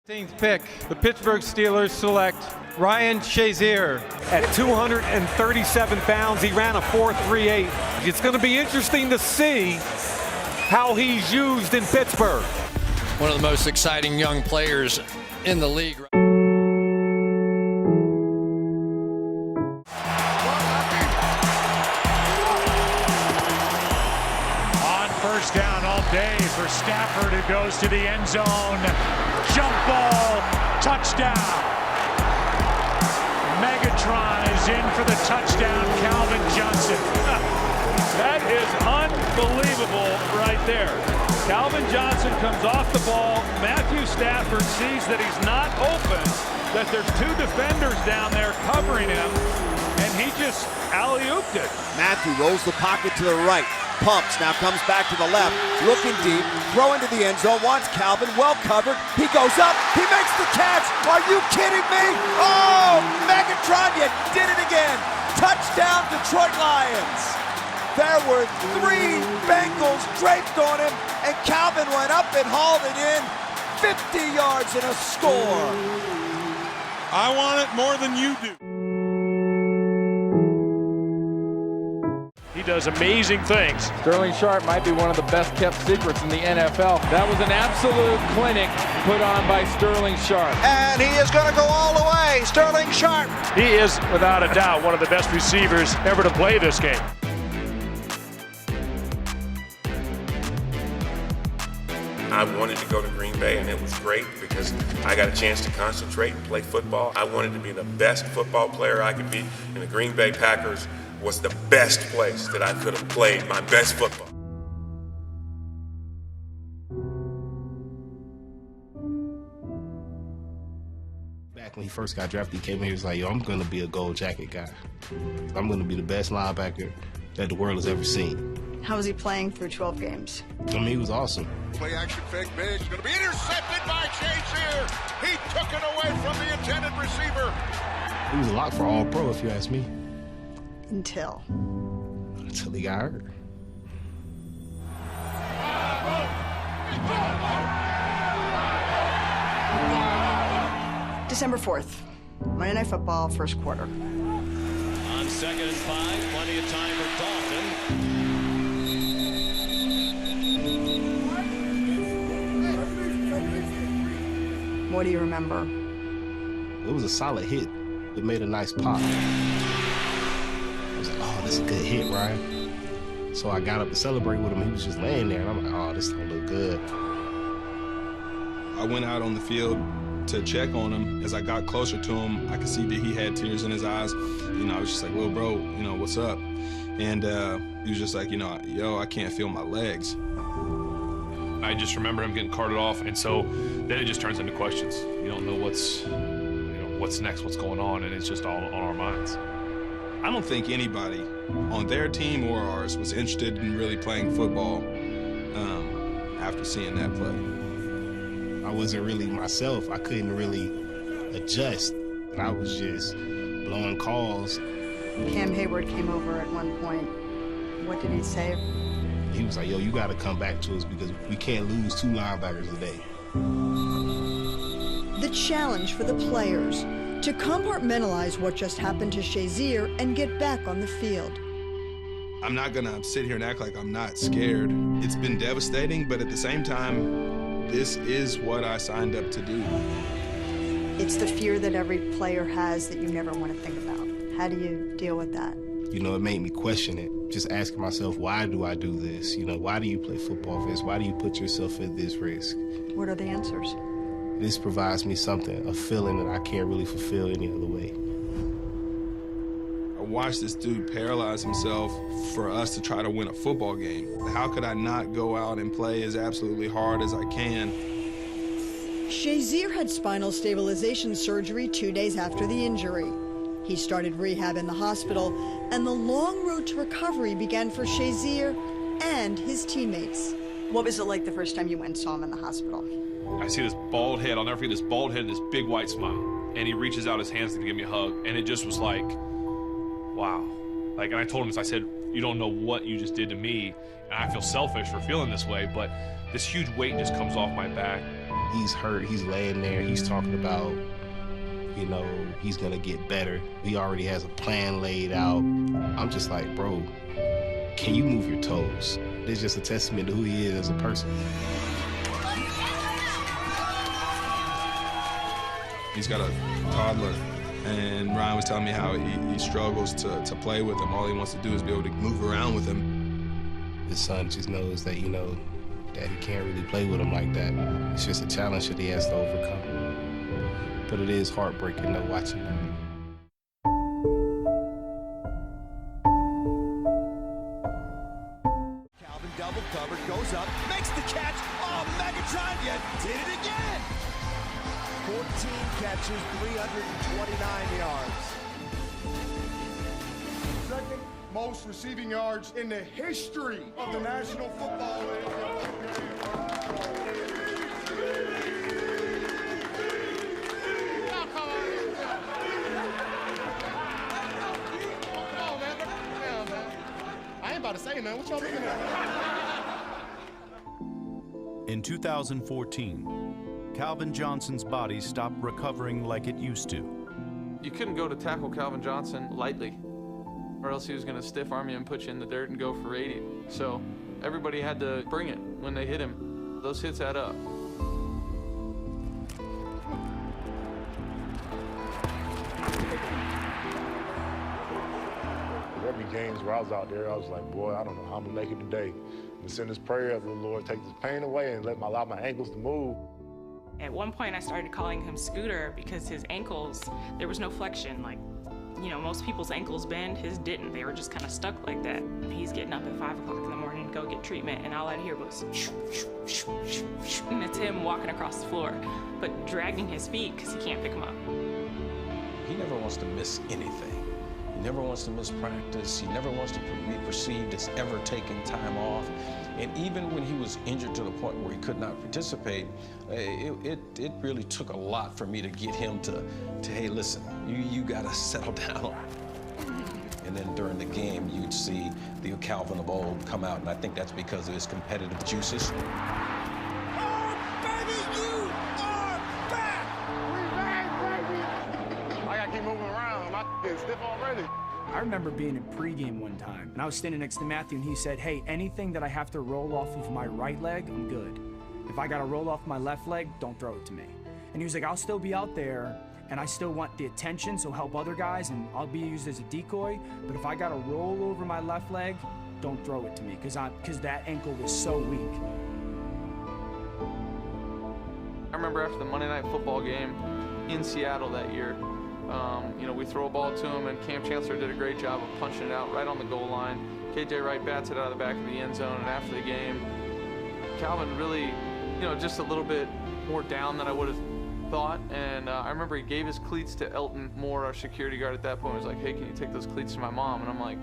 15th pick, the Pittsburgh Steelers select Ryan Shazier. At 237 pounds, he ran a 4.38. It's going to be interesting to see how he's used in Pittsburgh. One of the most exciting young players in the league. On first down all day for Stafford, who goes to the end zone. Jump ball, touchdown. Megatron is in for the touchdown, Calvin Johnson. That is unbelievable right there. Calvin Johnson comes off the ball. Matthew Stafford sees that he's not open, that there's two defenders down there covering him, and he just alley-ooped it. Matthew rolls the pocket to the right, pumps, now comes back to the left, looking deep, throw into the end zone, wants Calvin, well covered, he goes up, he makes the catch, are you kidding me? Oh, Megatron, you did it again, touchdown Detroit Lions. There were 3 Bengals draped on him, and Calvin went up and hauled it in, 50 yards and a score. I want it more than you do. He does amazing things. Sterling Sharp might be one of the best kept secrets in the NFL. That was an absolute clinic put on by Sterling Sharp. And he is going to go all the way, Sterling Sharp. He is, without a doubt, one of the best receivers ever to play this game. I wanted to go to Green Bay, and it was great because I got a chance to concentrate and play football. I wanted to be the best football player I could be, and the Green Bay Packers was the best place that I could have played my best football. Back when he first got drafted, he came here, he was like, yo, I'm going to be a gold jacket guy. I'm going to be the best linebacker that the world has ever seen. How was he playing through 12 games? I mean, he was awesome. Play action fake big. It's going to be intercepted by Shazier. He took it away from the intended receiver. He was a lock for all pro, if you ask me. Until He got hurt. December 4th, Monday Night Football, first quarter. On 2nd and 5, plenty of time for Dalton. What do you remember? It was a solid hit. It made a nice pop. I was like, oh, that's a good hit, Ryan. So I got up to celebrate with him. He was just laying there, and I'm like, oh, this don't look good. I went out on the field to check on him. As I got closer to him, I could see that he had tears in his eyes. I was just like, little bro, what's up? And he was just like, yo, I can't feel my legs. I just remember him getting carted off, and so then it just turns into questions. You don't know what's next, what's going on, and it's just all on our minds. I don't think anybody on their team or ours was interested in really playing football after seeing that play. I wasn't really myself. I couldn't really adjust. And I was just blowing calls. Cam Hayward came over at one point. What did he say? He was like, yo, you got to come back to us because we can't lose 2 linebackers a day. The challenge for the players to compartmentalize what just happened to Shazier and get back on the field. I'm not going to sit here and act like I'm not scared. It's been devastating, but at the same time, this is what I signed up to do. It's the fear that every player has that you never want to think about. How do you deal with that? It made me question it. Just asking myself, why do I do this? Why do you play football for this? Why do you put yourself at this risk? What are the answers? This provides me something, a feeling that I can't really fulfill any other way. I watched this dude paralyze himself for us to try to win a football game. How could I not go out and play as absolutely hard as I can? Shazier had spinal stabilization surgery 2 days after the injury. He started rehab in the hospital, and the long road to recovery began for Shazier and his teammates. What was it like the first time you went and saw him in the hospital? I see this bald head. I'll never forget this bald head and this big white smile. And he reaches out his hands to give me a hug, and it just was like, wow. And I told him this. I said, you don't know what you just did to me, and I feel selfish for feeling this way, but this huge weight just comes off my back. He's hurt. He's laying there. He's talking about, you know, he's going to get better. He already has a plan laid out. I'm just like, bro, can you move your toes? It's just a testament to who he is as a person. He's got a toddler, and Ryan was telling me how he struggles to play with him. All he wants to do is be able to move around with him. His son just knows that, you know, Daddy can't really play with him like that. It's just a challenge that he has to overcome. But it is heartbreaking though, watching that. Calvin double covered, goes up, makes the catch. Oh, Megatron, you did it again. 14 catches, 329 yards. Second most receiving yards in the history of the National Football League. I ain't about to say, man, what y'all looking at? In 2014, Calvin Johnson's body stopped recovering like it used to. You couldn't go to tackle Calvin Johnson lightly, or else he was going to stiff arm you and put you in the dirt and go for 80. So everybody had to bring it when they hit him. Those hits add up. There'd be games where I was out there, I was like, boy, I don't know how I'm going to make it today. And send this prayer of the Lord, take this pain away and allow my ankles to move. At one point, I started calling him Scooter because his ankles, there was no flexion. Like, you know, most people's ankles bend, his didn't. They were just kind of stuck like that. He's getting up at 5 o'clock in the morning to go get treatment, and all I'd hear was shoo, shoo, shoo, shoo, shoo. And it's him walking across the floor, but dragging his feet because he can't pick them up. He never wants to miss anything. He never wants to miss practice. He never wants to be perceived as ever taking time off. And even when he was injured to the point where he could not participate, it really took a lot for me to get him to hey, listen, you gotta settle down. And then during the game, you'd see the Calvin of old come out, and I think that's because of his competitive juices. I gotta keep moving around. My is stiff already. I remember being in pregame one time, and I was standing next to Matthew, and he said, hey, anything that I have to roll off of my right leg, I'm good. If I got to roll off my left leg, don't throw it to me. And he was like, I'll still be out there, and I still want the attention, so help other guys, and I'll be used as a decoy, but if I got to roll over my left leg, don't throw it to me, because that ankle was so weak. I remember after the Monday Night Football game in Seattle that year, you know, we throw a ball to him, and Cam Chancellor did a great job of punching it out right on the goal line. KJ Wright bats it out of the back of the end zone, and after the game, Calvin really, you know, just a little bit more down than I would have thought. And I remember he gave his cleats to Elton Moore, our security guard at that point. He was like, hey, can you take those cleats to my mom? And I'm like,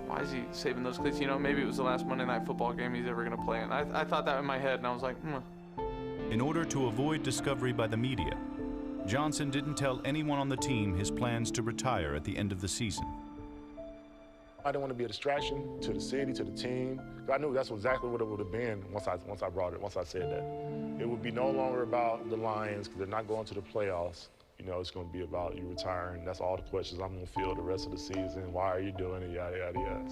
why is he saving those cleats? You know, maybe it was the last Monday Night Football game he's ever going to play. And I thought that in my head, and I was like, In order to avoid discovery by the media, Johnson didn't tell anyone on the team his plans to retire at the end of the season. I didn't want to be a distraction to the city, to the team. I knew that's exactly what it would have been once I said that. It would be no longer about the Lions because they're not going to the playoffs. You know, it's going to be about you retiring. That's all the questions I'm going to field the rest of the season. Why are you doing it? Yada, yada, yada.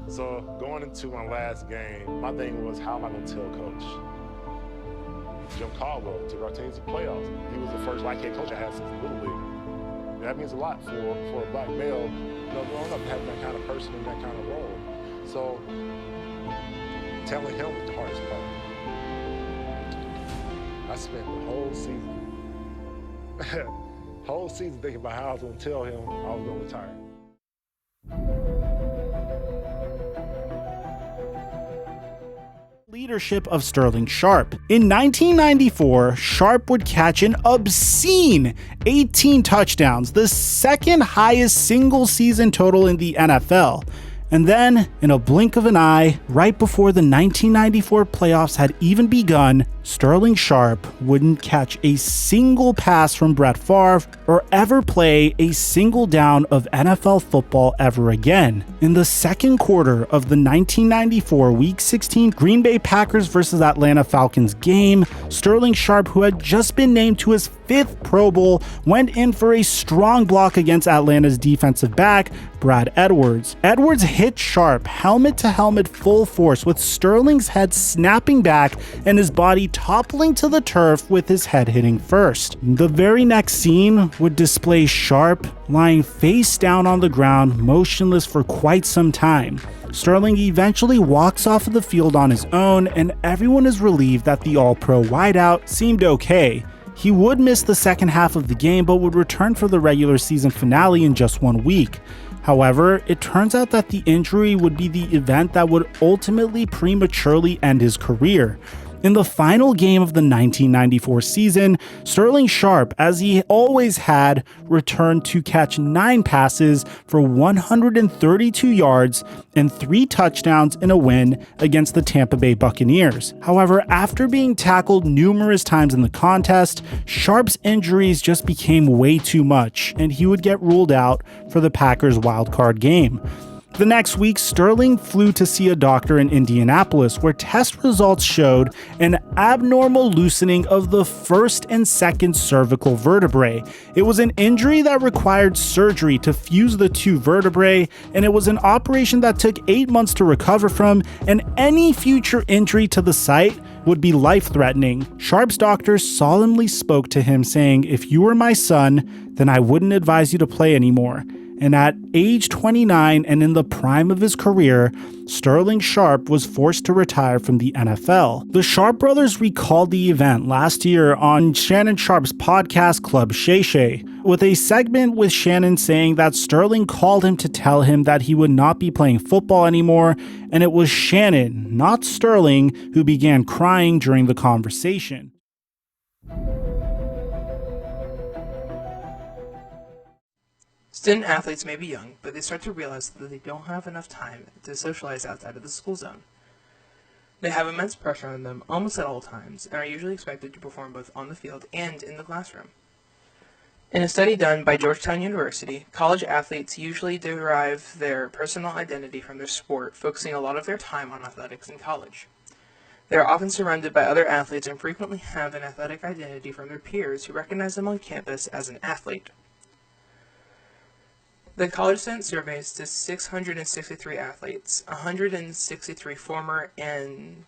So going into my last game, my thing was, how am I going to tell Coach? Jim Caldwell took our team to playoffs. He was the first black head coach I had since the Little League. That means a lot for a black male, you know, growing up, having that kind of person in that kind of role. So telling him was the hardest part. I spent the whole season thinking about how I was going to tell him I was going to retire. Leadership of Sterling Sharpe. In 1994, Sharpe would catch an obscene 18 touchdowns, the second highest single season total in the NFL. And then, in a blink of an eye, right before the 1994 playoffs had even begun, Sterling Sharpe wouldn't catch a single pass from Brett Favre or ever play a single down of NFL football ever again. In the second quarter of the 1994 Week 16 Green Bay Packers vs. Atlanta Falcons game, Sterling Sharpe, who had just been named to his 5th Pro Bowl, went in for a strong block against Atlanta's defensive back, Brad Edwards. Edwards hit Sharpe helmet to helmet full force, with Sterling's head snapping back and his body toppling to the turf with his head hitting first. The very next scene would display Sharpe lying face down on the ground, motionless for quite some time. Sterling eventually walks off of the field on his own, and everyone is relieved that the All-Pro wideout seemed okay. He would miss the second half of the game, but would return for the regular season finale in just 1 week. However, it turns out that the injury would be the event that would ultimately prematurely end his career. In the final game of the 1994 season, Sterling Sharpe, as he always had, returned to catch 9 passes for 132 yards and 3 touchdowns in a win against the Tampa Bay Buccaneers. However, after being tackled numerous times in the contest, Sharpe's injuries just became way too much, and he would get ruled out for the Packers' wildcard game. The next week, Sterling flew to see a doctor in Indianapolis, where test results showed an abnormal loosening of the first and second cervical vertebrae. It was an injury that required surgery to fuse the 2 vertebrae, and it was an operation that took 8 months to recover from, and any future injury to the site would be life-threatening. Sharpe's doctor solemnly spoke to him, saying, "If you were my son, then I wouldn't advise you to play anymore." And at age 29 and in the prime of his career, Sterling Sharpe was forced to retire from the NFL. The Sharpe brothers recalled the event last year on Shannon Sharpe's podcast Club Shay Shay, with a segment with Shannon saying that Sterling called him to tell him that he would not be playing football anymore, and it was Shannon, not Sterling, who began crying during the conversation. Student athletes may be young, but they start to realize that they don't have enough time to socialize outside of the school zone. They have immense pressure on them almost at all times, and are usually expected to perform both on the field and in the classroom. In a study done by Georgetown University, college athletes usually derive their personal identity from their sport, focusing a lot of their time on athletics in college. They are often surrounded by other athletes and frequently have an athletic identity from their peers who recognize them on campus as an athlete. The college student surveys to 663 athletes, 163 former and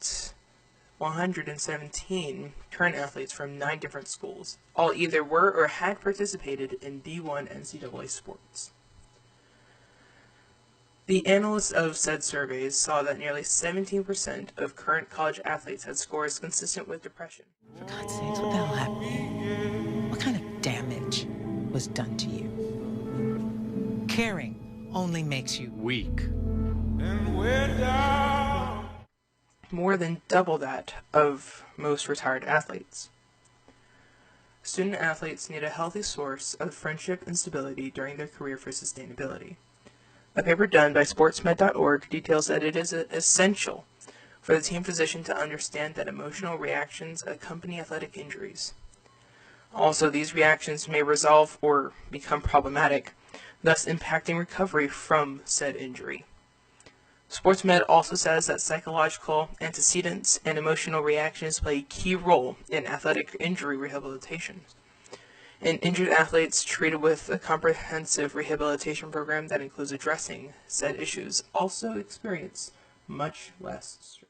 117 current athletes from 9 different schools. All either were or had participated in D1 NCAA sports. The analysts of said surveys saw that nearly 17% of current college athletes had scores consistent with depression. For God's sakes, what the hell happened? What kind of damage was done to you? Caring only makes you weak. And we're down. More than double that of most retired athletes. Student athletes need a healthy source of friendship and stability during their career for sustainability. A paper done by sportsmed.org details that it is essential for the team physician to understand that emotional reactions accompany athletic injuries. Also, these reactions may resolve or become problematic, thus impacting recovery from said injury. SportsMed also says that psychological antecedents and emotional reactions play a key role in athletic injury rehabilitation. And injured athletes treated with a comprehensive rehabilitation program that includes addressing said issues also experience much less stress.